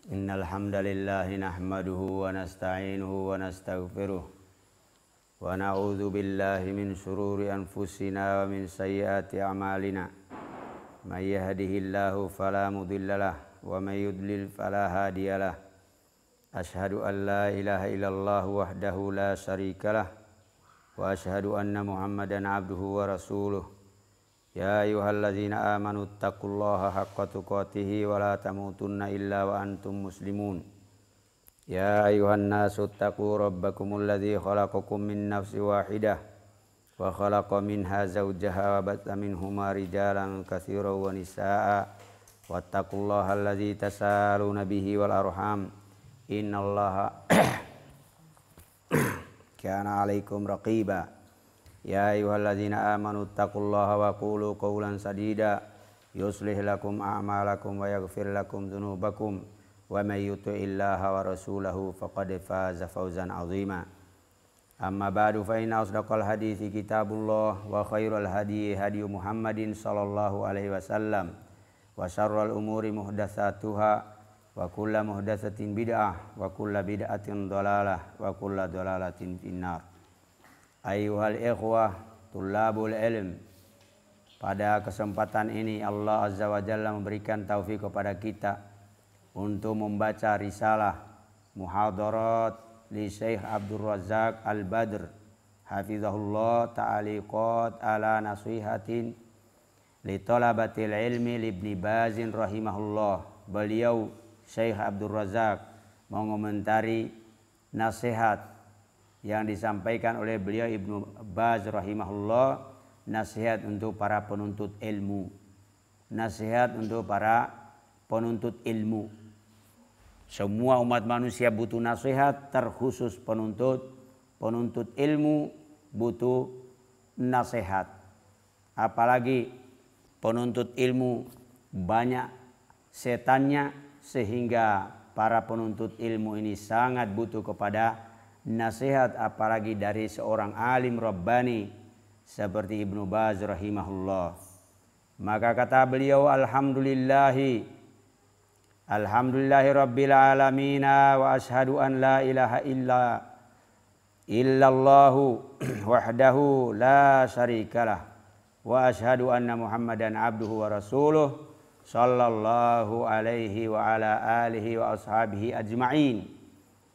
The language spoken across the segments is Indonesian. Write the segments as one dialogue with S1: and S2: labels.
S1: Innal hamdalillah nahmaduhu wa nasta'inuhu wa nastaghfiruh wa na'udzu billahi min shururi anfusina wa min sayyiati a'malina. May yahdihillahu fala mudhillalah wa may yudlil fala hadiyalah. Asyhadu an la ilaha illallah wahdahu la syarikalah wa asyhadu anna Muhammadan abduhu wa rasuluh. Ya ayyuhalladzina amanu taqullaha haqqa tuqatih wa la tamutunna illa wa antum muslimun. Ya ayyuhan nasu taqu rabbakumul ladzi khalaqakum min nafsin wahidah wa khalaqa minha zawjaha wa batha minhuma rijalan katsiran wa nisaa'a wattaqullaha alladzi tasaaluna bihi wal arham innallaha kana 'alaikum raqiba. Ya ayyuhalladzina amanu taqullaha wa qulu qawlan sadida yuslih lakum a'malakum wa yaghfir lakum dzunubakum wa may yuti'illaha wa rasulahu faqad faza fawzan 'azima. Amma ba'du fa inna asdaqal hadithi kitabullah wa khairal hadi hadi Muhammadin sallallahu alaihi wasallam wa syarrul umuri muhdatsatuha wa kullu muhdatsatin bid'ah wa kullu bid'atin dhalalah wa kullu dhalalatin finnar. Ayyuhal ikhwah tullabul ilm, pada kesempatan ini Allah Azza wa Jalla memberikan taufik kepada kita untuk membaca risalah muhadarat li Syekh Abdul Razak Al-Badr hafizahullah ta'aliqat ala nasihatin li talabatil ilmi li Ibni Bazin rahimahullah. Beliau Syekh Abdul Razak mengomentari nasihat yang disampaikan oleh beliau Ibnu Baz rahimahullah, nasihat untuk para penuntut ilmu. Nasihat untuk para penuntut ilmu. Semua umat manusia butuh nasihat, terkhusus penuntut ilmu butuh nasihat. Apalagi penuntut ilmu banyak setannya, sehingga para penuntut ilmu ini sangat butuh kepada nasihat, apalagi dari seorang alim rabbani seperti Ibnu Baz rahimahullah. Maka kata beliau, alhamdulillahi rabbil alamin wa ashhadu an la ilaha illallahu wahdahu la syarikalah wa ashhadu anna Muhammadan abduhu wa rasuluh sallallahu alaihi wa ala alihi wa ashabihi ajma'in.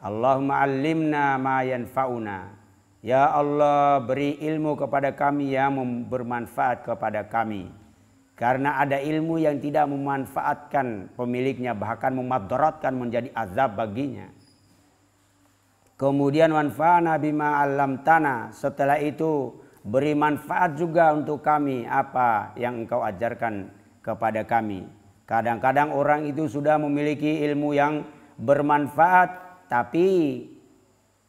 S1: Allahumma allimna ma yanfa'una. Ya Allah, beri ilmu kepada kami yang bermanfaat kepada kami. Karena ada ilmu yang tidak memanfaatkan pemiliknya, bahkan memudaratkan, menjadi azab baginya. Kemudian wanfa'na bima 'allamtana. Setelah itu beri manfaat juga untuk kami apa yang Engkau ajarkan kepada kami. Kadang-kadang orang itu sudah memiliki ilmu yang bermanfaat, tapi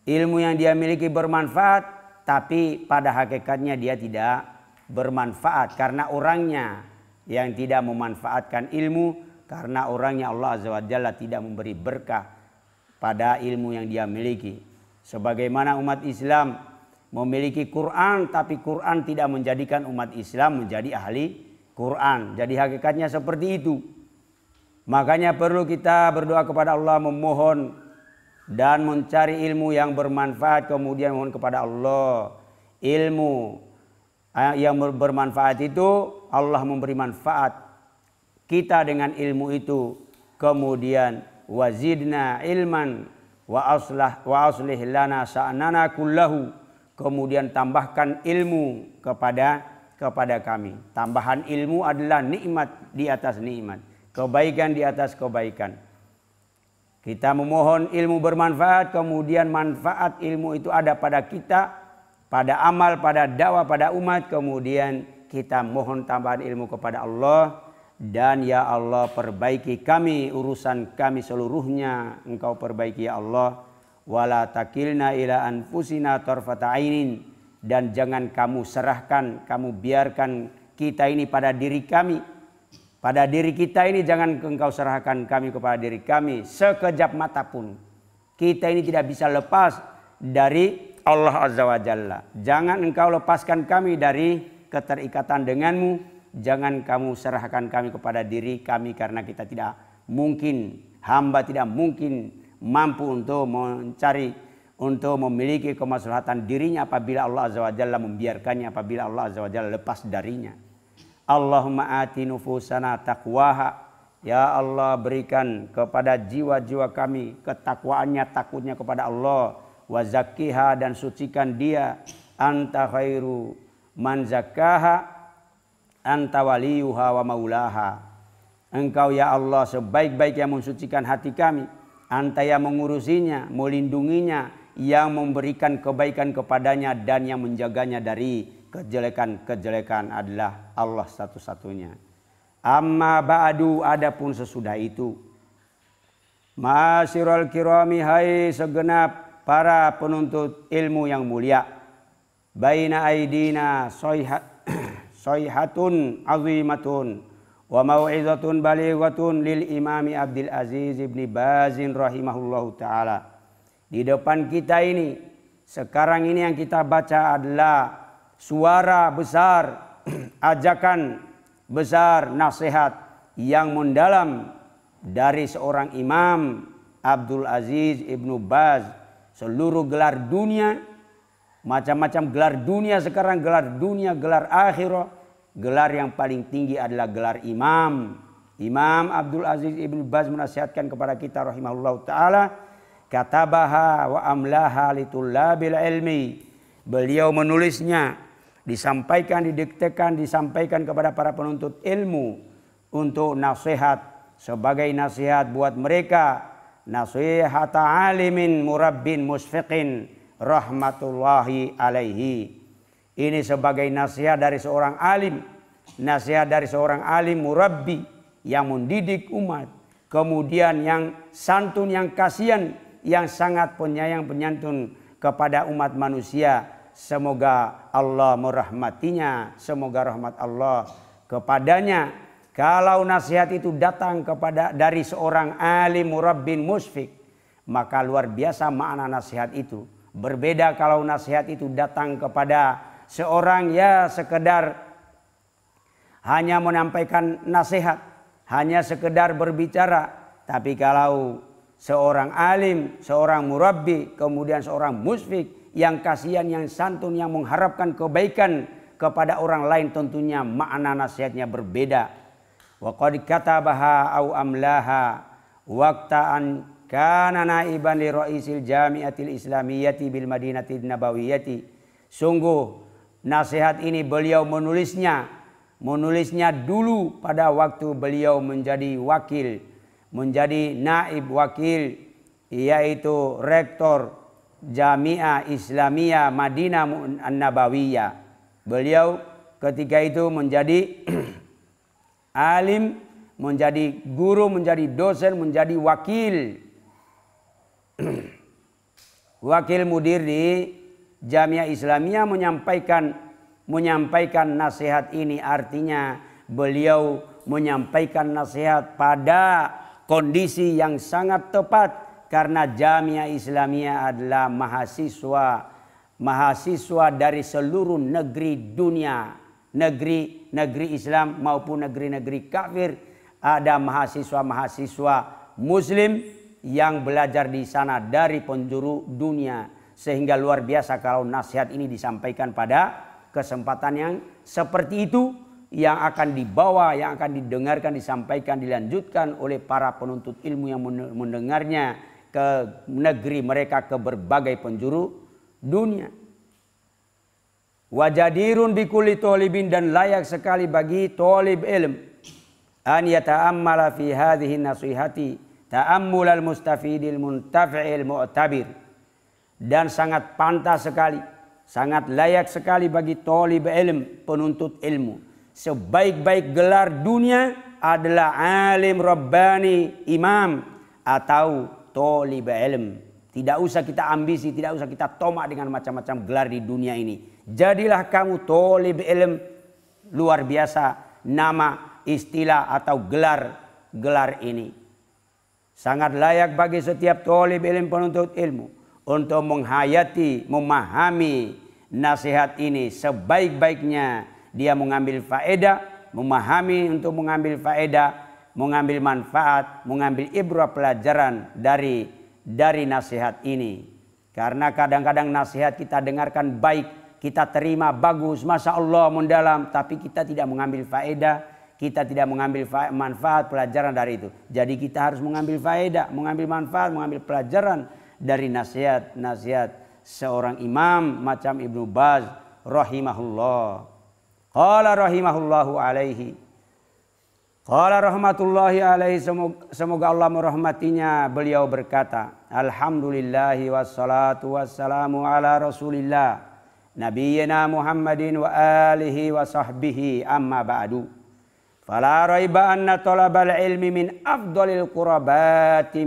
S1: ilmu yang dia miliki bermanfaat, tapi pada hakikatnya dia tidak bermanfaat karena orangnya yang tidak memanfaatkan ilmu, karena orangnya Allah Azza wa Jalla tidak memberi berkah pada ilmu yang dia miliki. Sebagaimana umat Islam memiliki Quran, tapi Quran tidak menjadikan umat Islam menjadi ahli Quran. Jadi hakikatnya seperti itu. Makanya perlu kita berdoa kepada Allah, memohon dan mencari ilmu yang bermanfaat, kemudian mohon kepada Allah ilmu yang bermanfaat itu. Allah memberi manfaat kita dengan ilmu itu, kemudian wazidna ilman wa aslih lana sa'nana kullahu, kemudian tambahkan ilmu kepada kami. Tambahan ilmu adalah nikmat di atas nikmat, kebaikan di atas kebaikan. Kita memohon ilmu bermanfaat, kemudian manfaat ilmu itu ada pada kita, pada amal, pada dakwah, pada umat. Kemudian kita mohon tambahan ilmu kepada Allah. Dan ya Allah, perbaiki kami, urusan kami seluruhnya Engkau perbaiki ya Allah. Wala takilna ila anfusina tarfata ainin. Dan jangan kamu serahkan, kamu biarkan kita ini pada diri kami. Pada diri kita ini jangan Engkau serahkan kami kepada diri kami sekejap mata pun. Kita ini tidak bisa lepas dari Allah Azza wa Jalla. Jangan Engkau lepaskan kami dari keterikatan denganmu. Jangan kamu serahkan kami kepada diri kami, karena kita tidak mungkin hamba tidak mungkin mampu untuk mencari, untuk memiliki kemaslahatan dirinya apabila Allah Azza wa Jalla membiarkannya, apabila Allah Azza wa Jalla lepas darinya. Allahumma ati nufusana taqwaha. Ya Allah, berikan kepada jiwa-jiwa kami ketakwaannya, takutnya kepada Allah. Wa zakkiha, dan sucikan dia. Anta khairu man zakkaha, anta waliyuha wa maulaha. Engkau ya Allah sebaik-baik yang mensucikan hati kami. Anta yang mengurusinya, melindunginya, yang memberikan kebaikan kepadanya dan yang menjaganya dari kejelekan-kejelekan adalah Allah satu-satunya. Amma ba'du, adapun sesudah itu, Ma'asyiral kirami, hai segenap para penuntut ilmu yang mulia, baina aidina soyhatun azimatun wa mau'izatun balighatun lil imami Abdul Aziz ibn Bazin rahimahullahu ta'ala. Di depan kita ini, sekarang ini yang kita baca adalah suara besar, ajakan besar, nasihat yang mendalam dari seorang imam Abdul Aziz ibnu Baz. Seluruh gelar dunia, macam-macam gelar dunia sekarang, gelar dunia, gelar akhirat, gelar yang paling tinggi adalah gelar imam. Imam Abdul Aziz ibnu Baz menasihatkan kepada kita rahimahullah ta'ala, katabaha wa amlaha litullabil ilmi. Beliau menulisnya, disampaikan, didiktekan, disampaikan kepada para penuntut ilmu untuk nasihat, sebagai nasihat buat mereka, nasihat alimin murabbin musfiqin rahmatullahi alaihi. Ini sebagai nasihat dari seorang alim, nasihat dari seorang alim murabbi yang mendidik umat, kemudian yang santun, yang kasihan, yang sangat penyayang penyantun kepada umat manusia. Semoga Allah merahmatinya, semoga rahmat Allah kepadanya. Kalau nasihat itu datang dari seorang alim murabbin musfik, maka luar biasa makna nasihat itu. Berbeda kalau nasihat itu datang kepada seorang ya sekedar hanya menyampaikan nasihat, hanya sekedar berbicara. Tapi kalau seorang alim, seorang murabbi, kemudian seorang musfik yang kasihan, yang santun, yang mengharapkan kebaikan kepada orang lain, tentunya makna nasihatnya berbeda. Wa qad katabaha au amlaha waqta'an kana naiban li raisil jami'atil islamiyyati bil madinati nabawiyyati. Sungguh nasihat ini beliau menulisnya dulu pada waktu beliau menjadi wakil, menjadi naib wakil, yaitu rektor Jami'ah Islamiyah Madinah An-Nabawiyah. Beliau ketika itu menjadi alim, menjadi guru, menjadi dosen, menjadi wakil wakil mudir di Jami'ah Islamiyah, menyampaikan nasihat ini. Artinya beliau menyampaikan nasihat pada kondisi yang sangat tepat. Karena Jami'ah Islamiyah adalah mahasiswa dari seluruh negeri dunia, negeri Islam maupun negeri-negeri kafir. Ada mahasiswa Muslim yang belajar di sana dari penjuru dunia. Sehingga luar biasa kalau nasihat ini disampaikan pada kesempatan yang seperti itu, yang akan dibawa, yang akan didengarkan, disampaikan, dilanjutkan oleh para penuntut ilmu yang mendengarnya ke negeri mereka, ke berbagai penjuru dunia. Wajadirun bikulli tolibin, dan layak sekali bagi tolib ilm an yata'ammala fi hadhihi nasihati ta'ammulal mustafidil muntafi'il mu'tabir. Dan sangat pantas sekali, sangat layak sekali bagi tolib ilm, penuntut ilmu. Sebaik-baik gelar dunia adalah alim rabbani, imam atau tolib ilm. Tidak usah kita ambisi, tidak usah kita tomak dengan macam-macam gelar di dunia ini. Jadilah kamu tolib ilm. Luar biasa nama, istilah atau gelar ini. Sangat layak bagi setiap tolib ilm, penuntut ilmu, untuk menghayati, memahami nasihat ini sebaik-baiknya. Dia mengambil faedah, memahami untuk mengambil faedah, mengambil manfaat, mengambil ibrah pelajaran dari nasihat ini. Karena kadang-kadang nasihat kita dengarkan baik, kita terima bagus, masya Allah mendalam, tapi kita tidak mengambil faedah, kita tidak mengambil manfaat pelajaran dari itu. Jadi kita harus mengambil faedah, mengambil manfaat, mengambil pelajaran dari nasihat seorang imam macam Ibnu Baz rahimahullah. Qala rahimahullahu alaihi. Qala rahmatullahi alaihi, semoga Allah merahmatinya, beliau berkata, alhamdulillahi wassalatu wassalamu ala rasulillah nabiyyina Muhammadin wa alihi wa sahbihi, amma ba'du. Fala raiba anna talabal ilmi min afdalil qurabati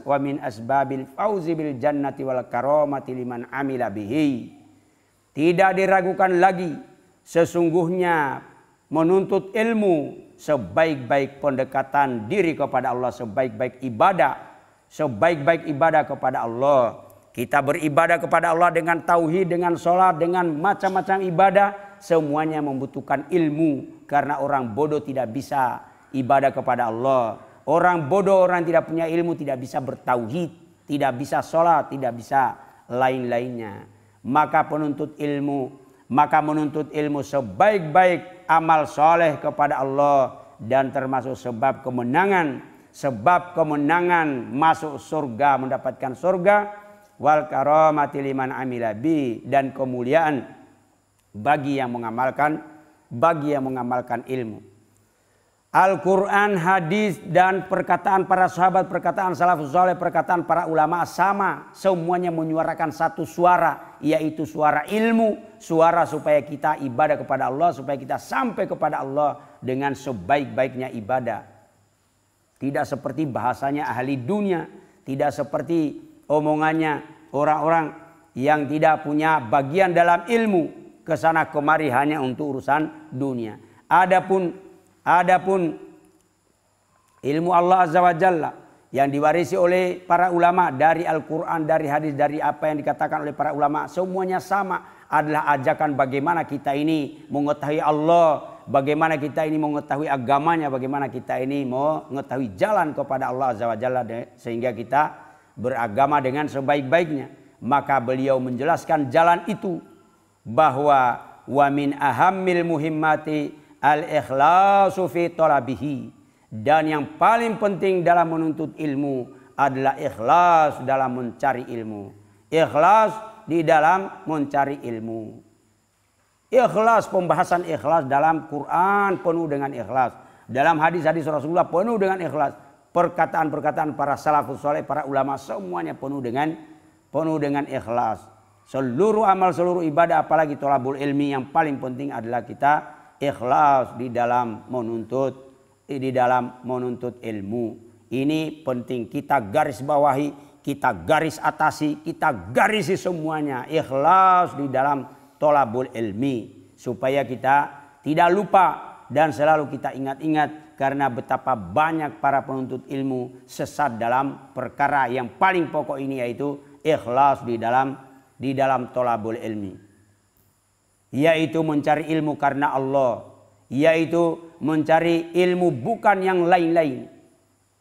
S1: wa min asbabil fauzi bil jannati wal karamati liman amila bihi. Tidak diragukan lagi, sesungguhnya menuntut ilmu sebaik-baik pendekatan diri kepada Allah, sebaik-baik ibadah kepada Allah. Kita beribadah kepada Allah dengan tauhid, dengan sholat, dengan macam-macam ibadah, semuanya membutuhkan ilmu. Karena orang bodoh tidak bisa ibadah kepada Allah. Orang bodoh, orang tidak punya ilmu, tidak bisa bertauhid, tidak bisa sholat, tidak bisa lain-lainnya. Maka menuntut ilmu sebaik-baik amal soleh kepada Allah, dan termasuk sebab kemenangan masuk surga, mendapatkan surga, wal karamati liman amila bi, dan kemuliaan bagi yang mengamalkan ilmu. Al-Quran, hadis, dan perkataan para sahabat, perkataan salafus saleh, perkataan para ulama sama, semuanya menyuarakan satu suara, yaitu suara ilmu, suara supaya kita ibadah kepada Allah, supaya kita sampai kepada Allah dengan sebaik-baiknya ibadah. Tidak seperti bahasanya ahli dunia, tidak seperti omongannya orang-orang yang tidak punya bagian dalam ilmu, kesana kemari hanya untuk urusan dunia. Adapun ilmu Allah Azza wa Jalla yang diwarisi oleh para ulama dari Al-Quran, dari hadis, dari apa yang dikatakan oleh para ulama, semuanya sama, adalah ajakan bagaimana kita ini mengetahui Allah, bagaimana kita ini mengetahui agamanya, bagaimana kita ini mengetahui jalan kepada Allah Azza wa Jalla, sehingga kita beragama dengan sebaik-baiknya. Maka beliau menjelaskan jalan itu, bahwa wa min ahammil muhimmati al-ikhlasu fi talabihi, dan yang paling penting dalam menuntut ilmu adalah ikhlas dalam mencari ilmu. Ikhlas di dalam mencari ilmu. Ikhlas, pembahasan ikhlas dalam Quran penuh dengan ikhlas, dalam hadis-hadis Rasulullah penuh dengan ikhlas, perkataan-perkataan para salafus saleh, para ulama, semuanya penuh dengan ikhlas. Seluruh amal, seluruh ibadah, apalagi thalabul ilmi, yang paling penting adalah kita ikhlas di dalam menuntut ilmu. Ini penting kita garis bawahi, kita garis atasi, kita garisi semuanya. Ikhlas di dalam thalabul ilmi, supaya kita tidak lupa dan selalu kita ingat-ingat, karena betapa banyak para penuntut ilmu sesat dalam perkara yang paling pokok ini, yaitu ikhlas di dalam thalabul ilmi, yaitu mencari ilmu karena Allah, yaitu mencari ilmu bukan yang lain-lain.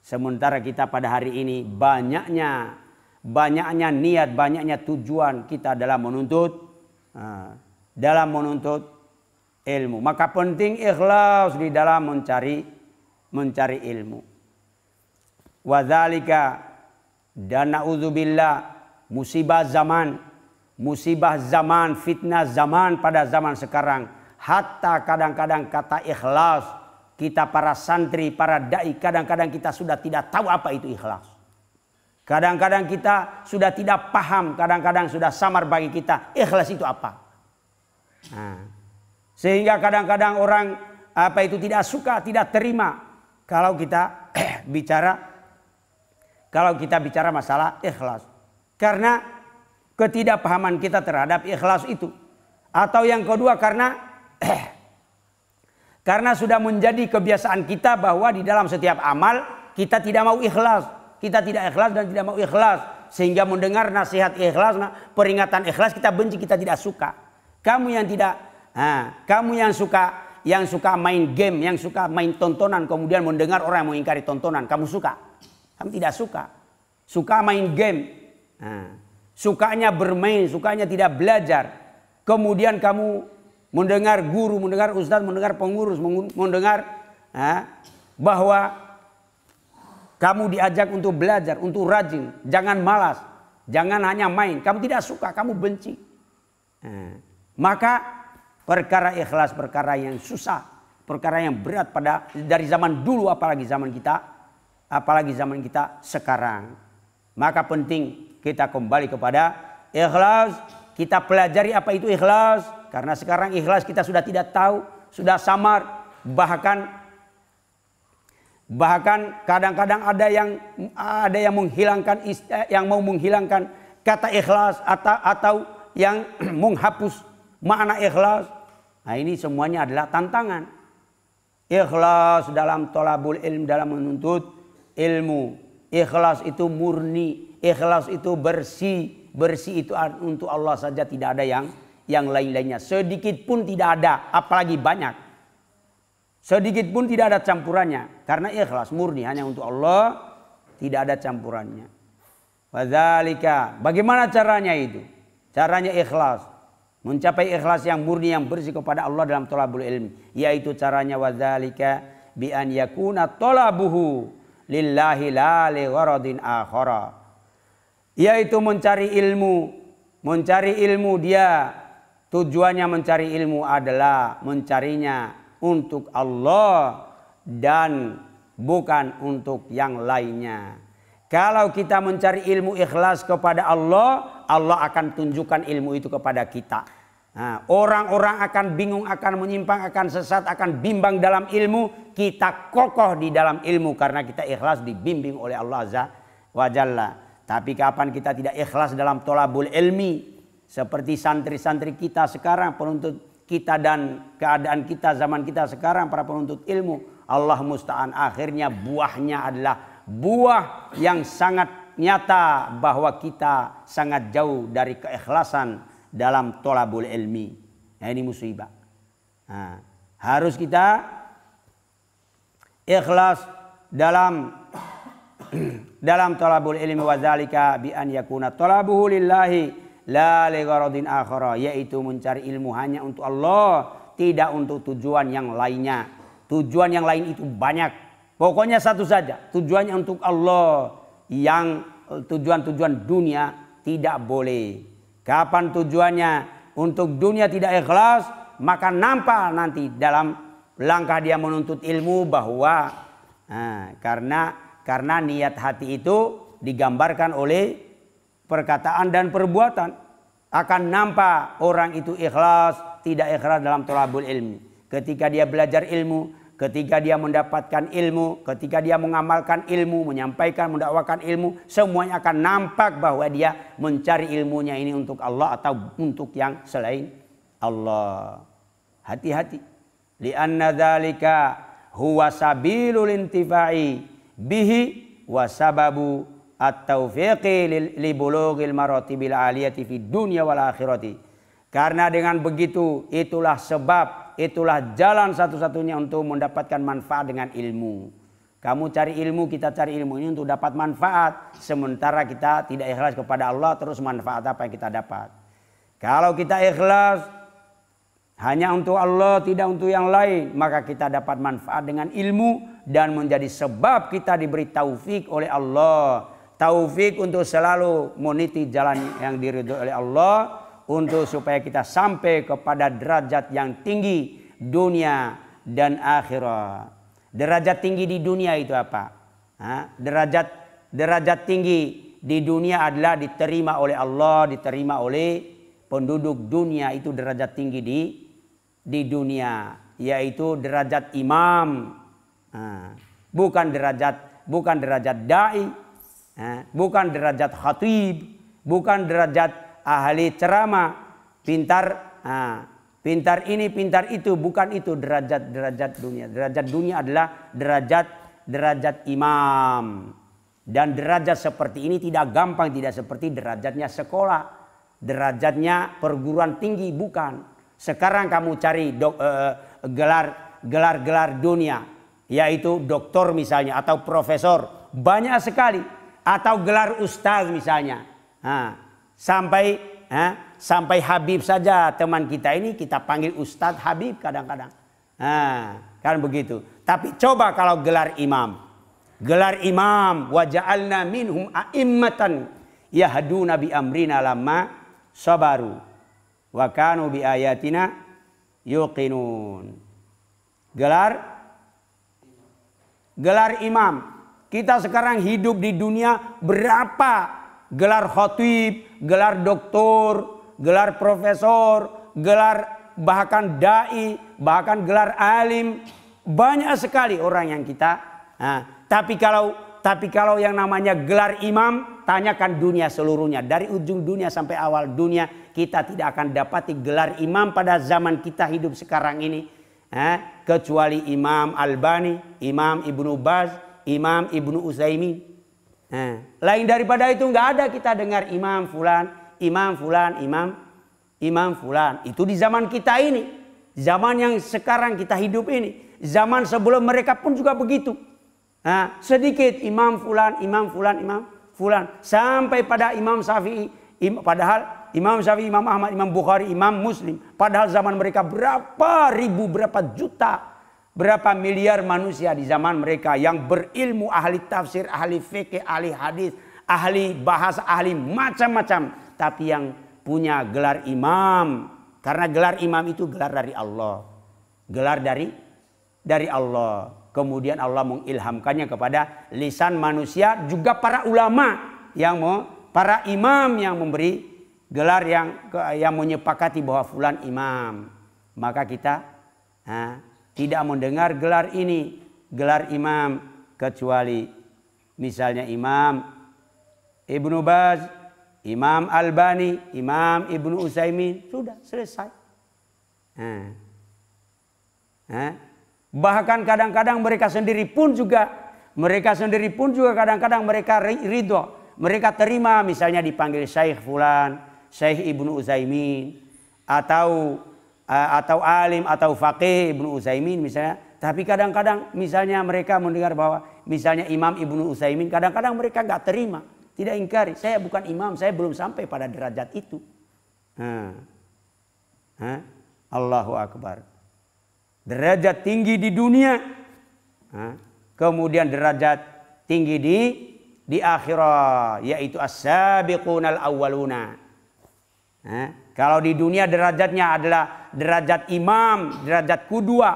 S1: Sementara kita pada hari ini banyaknya niat, banyaknya tujuan kita dalam menuntut ilmu. Maka penting ikhlas di dalam mencari ilmu. Wadzalika, dan na'udzubillah, musibah zaman, fitnah zaman pada zaman sekarang, hatta kadang-kadang kata ikhlas, kita para santri, para dai, kadang-kadang kita sudah tidak tahu apa itu ikhlas. Kadang-kadang kita sudah tidak paham, kadang-kadang sudah samar bagi kita ikhlas itu apa. Sehingga kadang-kadang orang tidak suka, tidak terima kalau kita bicara masalah ikhlas. Karena ketidakpahaman kita terhadap ikhlas itu. Atau yang kedua, karena sudah menjadi kebiasaan kita bahwa di dalam setiap amal kita tidak mau ikhlas. Kita tidak ikhlas dan tidak mau ikhlas. Sehingga mendengar nasihat ikhlas, peringatan ikhlas, kita benci, kita tidak suka. Kamu yang suka main game, yang suka main tontonan, kemudian mendengar orang yang mengingkari tontonan, kamu suka? Kamu tidak suka. Suka main game, sukanya bermain, sukanya tidak belajar. Kemudian kamu mendengar guru, mendengar ustadz, mendengar pengurus, mendengar bahwa kamu diajak untuk belajar, untuk rajin, jangan malas, jangan hanya main. Kamu tidak suka, kamu benci. Maka perkara ikhlas, perkara yang susah, perkara yang berat dari zaman dulu, apalagi zaman kita sekarang. Maka penting kita kembali kepada ikhlas. Kita pelajari apa itu ikhlas. Karena sekarang ikhlas kita sudah tidak tahu, sudah samar. Bahkan kadang-kadang ada yang mau menghilangkan kata ikhlas atau yang menghapus makna ikhlas. Nah, ini semuanya adalah tantangan. Ikhlas dalam thalabul ilm, dalam menuntut ilmu. Ikhlas itu murni, ikhlas itu bersih. Bersih itu untuk Allah saja, tidak ada yang lain-lainnya. Sedikit pun tidak ada, apalagi banyak. Sedikit pun tidak ada campurannya. Karena ikhlas murni hanya untuk Allah, tidak ada campurannya. Wadzalika, bagaimana caranya itu? Caranya ikhlas. Mencapai ikhlas yang murni, yang bersih kepada Allah dalam thalabul ilm. Yaitu caranya wadzalika bi an yakuna thalabuhu lillahi la li gharadin akhara. Yaitu mencari ilmu dia, tujuannya mencari ilmu adalah mencarinya untuk Allah dan bukan untuk yang lainnya. Kalau kita mencari ilmu ikhlas kepada Allah, Allah akan tunjukkan ilmu itu kepada kita. Nah, orang-orang akan bingung, akan menyimpang, akan sesat, akan bimbang dalam ilmu. Kita kokoh di dalam ilmu karena kita ikhlas dibimbing oleh Allah Azza wa Jalla. Tapi kapan kita tidak ikhlas dalam thalabul ilmi, seperti santri-santri kita sekarang, penuntut kita dan keadaan kita zaman kita sekarang, para penuntut ilmu, Allah musta'an, akhirnya buahnya adalah buah yang sangat nyata bahwa kita sangat jauh dari keikhlasan dalam thalabul ilmi. Nah, ini musibah. Nah, harus kita ikhlas dalam thalabul ilmi, wadzalika bi an yakuna thalabuhu lillahi la li gharadin akhara, yaitu mencari ilmu hanya untuk Allah, tidak untuk tujuan yang lainnya. Tujuan yang lain itu banyak. Pokoknya satu saja, tujuannya untuk Allah. Yang tujuan-tujuan dunia tidak boleh. Kapan tujuannya untuk dunia tidak ikhlas, maka nampak nanti dalam langkah dia menuntut ilmu bahwa karena niat hati itu digambarkan oleh perkataan dan perbuatan. Akan nampak orang itu ikhlas, tidak ikhlas dalam thalabul ilmi. Ketika dia belajar ilmu, ketika dia mendapatkan ilmu, ketika dia mengamalkan ilmu, menyampaikan, mendakwakan ilmu, semuanya akan nampak bahwa dia mencari ilmunya ini untuk Allah atau untuk yang selain Allah. Hati-hati. Li'anna dzalika huwa sabilul intifa'i bihi wa sababu at-taufiqi li bulughil maratibil aliyati fid dunya wal akhirati. Karena dengan begitu itulah sebab, itulah jalan satu-satunya untuk mendapatkan manfaat dengan ilmu. Kamu cari ilmu, kita cari ilmu ini untuk dapat manfaat, sementara kita tidak ikhlas kepada Allah, terus manfaat apa yang kita dapat? Kalau kita ikhlas hanya untuk Allah, tidak untuk yang lain, maka kita dapat manfaat dengan ilmu dan menjadi sebab kita diberi taufik oleh Allah. Taufik untuk selalu meniti jalan yang diridhoi oleh Allah, untuk supaya kita sampai kepada derajat yang tinggi dunia dan akhirat. Derajat tinggi di dunia itu apa? Derajat tinggi di dunia adalah diterima oleh Allah, diterima oleh penduduk dunia. Itu derajat tinggi di dunia, yaitu derajat imam. Bukan derajat dai, bukan derajat khatib, bukan derajat ahli ceramah, pintar ini, pintar itu, bukan itu derajat dunia. Derajat dunia adalah derajat imam. Dan derajat seperti ini tidak gampang, tidak seperti derajatnya sekolah, derajatnya perguruan tinggi, bukan. Sekarang kamu cari gelar-gelar dunia, yaitu doktor misalnya atau profesor, banyak sekali, atau gelar ustaz misalnya. Sampai Habib saja teman kita ini kita panggil Ustadz Habib kadang-kadang. Kan begitu. Tapi coba kalau gelar imam. Gelar imam, wa ja'alna minhum a'immatan yahduna bi amrina lamma sabaru wa kanu bi ayatina yuqinun. Gelar imam. Kita sekarang hidup di dunia, berapa gelar khatib, gelar doktor, gelar profesor, gelar bahkan dai, bahkan gelar alim. Banyak sekali orang yang kita. Tapi kalau yang namanya gelar imam, tanyakan dunia seluruhnya. Dari ujung dunia sampai awal dunia, kita tidak akan dapati gelar imam pada zaman kita hidup sekarang ini. Kecuali Imam Albani, Imam Ibnu Baz, Imam Ibnu Utsaimin. Lain daripada itu nggak ada kita dengar imam fulan, imam fulan, imam fulan. Itu di zaman kita ini. Zaman yang sekarang kita hidup ini. Zaman sebelum mereka pun juga begitu. Sedikit imam fulan, imam fulan, imam fulan. Sampai pada Imam Syafi'i. Padahal Imam Syafi'i, Imam Ahmad, Imam Bukhari, Imam Muslim. Padahal zaman mereka berapa ribu, berapa juta, berapa miliar manusia di zaman mereka yang berilmu, ahli tafsir, ahli fikih, ahli hadis, ahli bahasa, ahli macam-macam. Tapi yang punya gelar imam. Karena gelar imam itu gelar dari Allah. Gelar dari Allah. Kemudian Allah mengilhamkannya kepada lisan manusia, juga para ulama para imam yang memberi gelar yang menyepakati bahwa fulan imam. Maka kita tidak mendengar gelar ini, gelar imam, kecuali misalnya Imam Ibnu Baz, Imam Albani, Imam Ibnu Utsaimin, sudah selesai. Bahkan kadang-kadang mereka sendiri pun juga kadang-kadang mereka ridho. Mereka terima misalnya dipanggil Syekh fulan, Syekh Ibnu Utsaimin, atau alim atau faqih Ibnu Utsaimin misalnya. Tapi kadang-kadang misalnya mereka mendengar bahwa misalnya Imam Ibnu Utsaimin, kadang-kadang mereka nggak terima, tidak ingkari. Saya bukan imam, saya belum sampai pada derajat itu. Allahu Akbar. Derajat tinggi di dunia, kemudian derajat tinggi di akhirat, yaitu as-sabiqunal awwaluna. Kalau di dunia derajatnya adalah derajat imam, derajat kudua,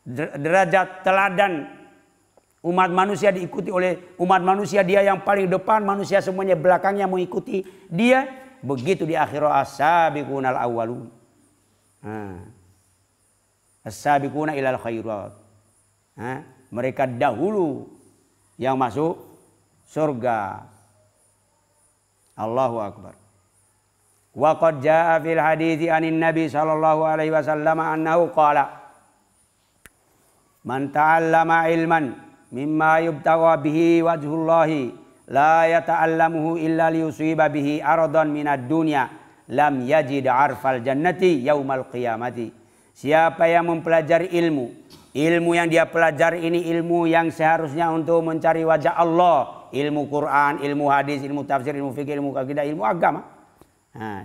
S1: derajat teladan. Umat manusia diikuti oleh umat manusia, dia yang paling depan, manusia semuanya belakangnya mengikuti dia. Begitu di akhirat as-sabiqunal awwalun. As-sabiquna ilal khairat. Mereka dahulu yang masuk surga. Allahu Akbar. Wa qad jaa fil hadithi anin Nabi sallallahu alaihi wasallam annahu qala man ta'allama ilman mimma yubtagha bihi wajhullahi la yata'allamuhu illa liyusiba bihi aradan minad dunya lam yajid arfal jannati yaumal qiyamati. Siapa yang mempelajari ilmu yang dia pelajari ini ilmu yang seharusnya untuk mencari wajah Allah, ilmu Quran, ilmu hadis, ilmu tafsir, ilmu fikih, ilmu akidah, ilmu agama.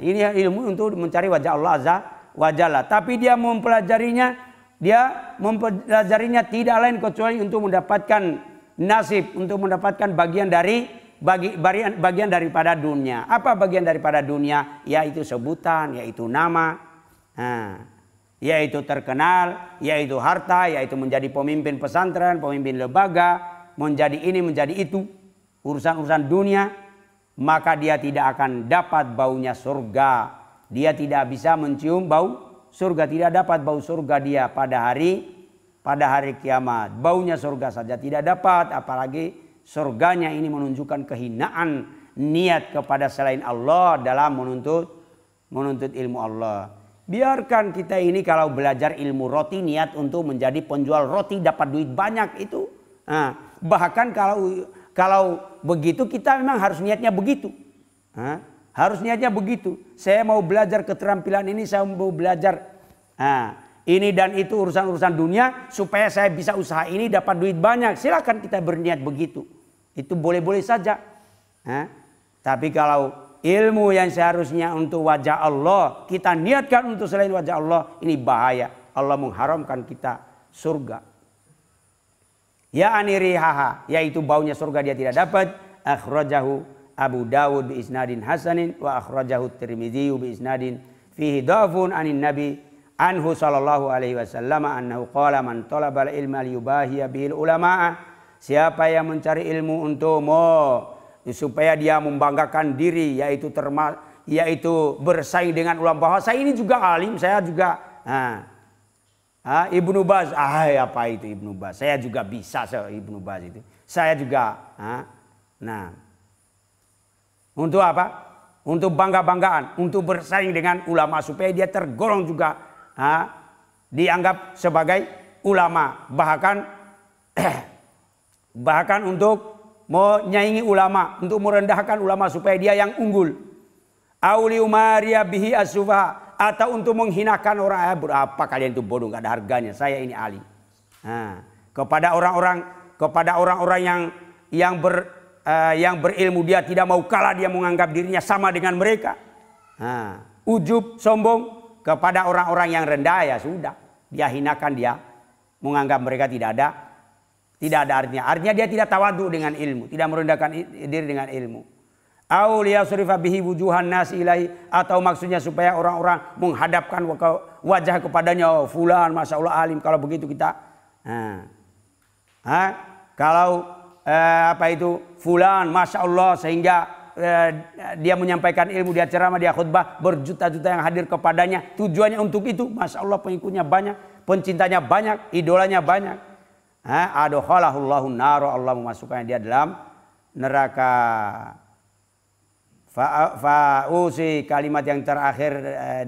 S1: Ini ilmu untuk mencari wajah Allah azza wa jalla. Tapi dia mempelajarinya tidak lain kecuali untuk mendapatkan nasib, untuk mendapatkan bagian daripada dunia. Apa bagian daripada dunia? Yaitu sebutan, yaitu nama. Yaitu terkenal, yaitu harta, yaitu menjadi pemimpin pesantren, pemimpin lembaga, menjadi ini, menjadi itu, urusan-urusan dunia, maka dia tidak akan dapat baunya surga. Dia tidak bisa mencium bau surga, tidak dapat bau surga dia pada hari kiamat. Baunya surga saja tidak dapat, apalagi surganya ini menunjukkan kehinaan niat kepada selain Allah dalam menuntut ilmu Allah. Biarkan kita ini kalau belajar ilmu roti niat untuk menjadi penjual roti dapat duit banyak itu. Bahkan kalau begitu kita memang harus niatnya begitu. Harus niatnya begitu. Saya mau belajar keterampilan ini, saya mau belajar ini dan itu urusan-urusan dunia supaya saya bisa usaha ini dapat duit banyak. Silakan kita berniat begitu. Itu boleh-boleh saja. Tapi kalau ilmu yang seharusnya untuk wajah Allah kita niatkan untuk selain wajah Allah, ini bahaya. Allah mengharamkan kita surga. Ya anirihaha, yaitu baunya surga dia tidak dapat. Akhrajahu Abu Dawud bi isnadin hasanin wa akhrajahu Tirmidzi bi isnadin fihi dhafun anin Nabi anhu sallallahu alaihi wasallam annahu qala man talaba al-ilma liyubahiya bihil ulama. Siapa yang mencari ilmu untuk supaya dia membanggakan diri, yaitu bersaing dengan ulama, bahwa saya ini juga alim, saya juga Ibnu Baz, apa itu Ibnu Baz? Saya juga bisa Ibnu Baz itu. Saya juga. Untuk apa? Untuk bangga-banggaan, untuk bersaing dengan ulama supaya dia tergolong juga dianggap sebagai ulama, bahkan untuk menyaingi ulama, untuk merendahkan ulama supaya dia yang unggul. Auli umaria bihi as-sufaha, atau untuk menghinakan orang, berapa kalian itu bodoh, nggak ada harganya, saya ini alim. Kepada orang-orang yang berilmu, dia tidak mau kalah, dia menganggap dirinya sama dengan mereka. Ujub, sombong. Kepada orang-orang yang rendah, ya sudah, dia hinakan, dia menganggap mereka tidak ada artinya. Artinya dia tidak tawadu dengan ilmu, tidak merendahkan diri dengan ilmu. Auliya surifa bihi wujuhan nas ilahi, atau maksudnya supaya orang-orang menghadapkan wajah kepadanya, fulan masya Allah alim, kalau begitu kita kalau fulan masya Allah, sehingga dia menyampaikan ilmu, dia ceramah, dia khutbah, berjuta-juta yang hadir kepadanya, tujuannya untuk itu, masya Allah pengikutnya banyak, pencintanya banyak, idolanya banyak. Adkhalahullahu naro, Allah memasukkannya dia dalam neraka. Fa'usi, kalimat yang terakhir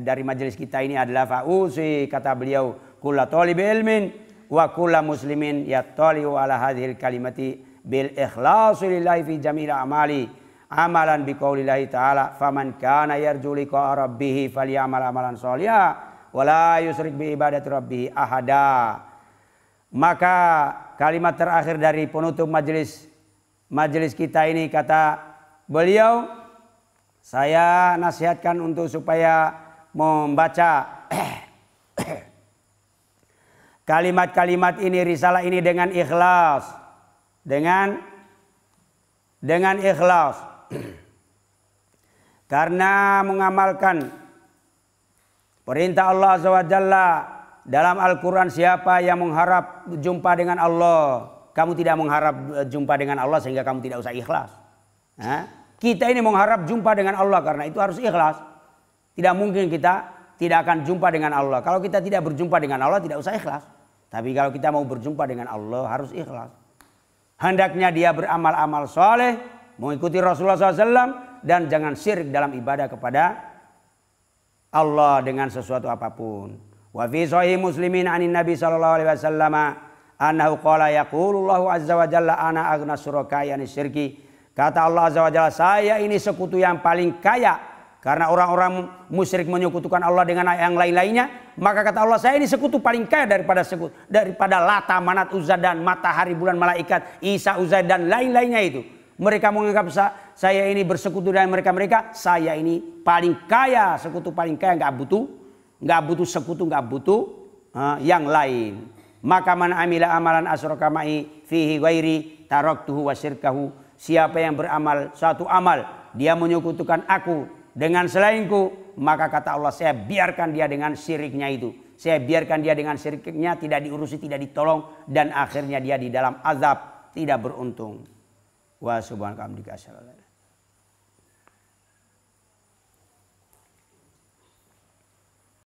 S1: dari majelis kita ini adalah fa'usi, kata beliau, kulla talibi ilmin wa kulla muslimin yattali'u ala hadhil kalimati bil ikhlasi lillahi fi jamil amali amalan biqaulillahi ta'ala faman kana yarju liqa rabbih falyamal amalan sholihan wa la yusyrik bi ibadati rabbih ahada. Maka kalimat terakhir dari penutup majelis kita ini, kata beliau, saya nasihatkan untuk supaya membaca kalimat-kalimat ini, risalah ini dengan ikhlas, dengan ikhlas. Karena mengamalkan perintah Allah Azza wa Jalla dalam Al-Quran, siapa yang mengharap jumpa dengan Allah, kamu tidak mengharap jumpa dengan Allah sehingga kamu tidak usah ikhlas. Kita ini mengharap jumpa dengan Allah, karena itu harus ikhlas. Tidak mungkin kita tidak akan jumpa dengan Allah. Kalau kita tidak berjumpa dengan Allah tidak usah ikhlas. Tapi kalau kita mau berjumpa dengan Allah harus ikhlas. Hendaknya dia beramal-amal soleh, mengikuti Rasulullah SAW, dan jangan syirik dalam ibadah kepada Allah dengan sesuatu apapun. Wa fi sahih Muslimin anin Nabi sallallahu alaihi wasallam annahu qala yaqulullahu azza wa jalla ana aghna syuraka'i anis syirki. Kata Allah Azza wa Jalla, saya ini sekutu yang paling kaya. Karena orang-orang musyrik menyekutukan Allah dengan yang lain-lainnya, maka kata Allah, saya ini sekutu paling kaya daripada Lata, Manat, Uzza, dan matahari, bulan, malaikat, Isa, Uzza, dan lain-lainnya itu. Mereka menganggap saya ini bersekutu dengan mereka. Saya ini paling kaya, sekutu paling kaya, nggak butuh sekutu, nggak butuh yang lain. Maka man amila amalan asyraka ma'i fihi ghairi taraktuhu wa syirkahu. Siapa yang beramal satu amal, dia menyekutukan aku dengan selainku, maka kata Allah, saya biarkan dia dengan syiriknya itu. Saya biarkan dia dengan syiriknya, tidak diurusi, tidak ditolong, dan akhirnya dia di dalam azab, tidak beruntung. Wa subhanaka hamdika asyhadu an la ilaha illa anta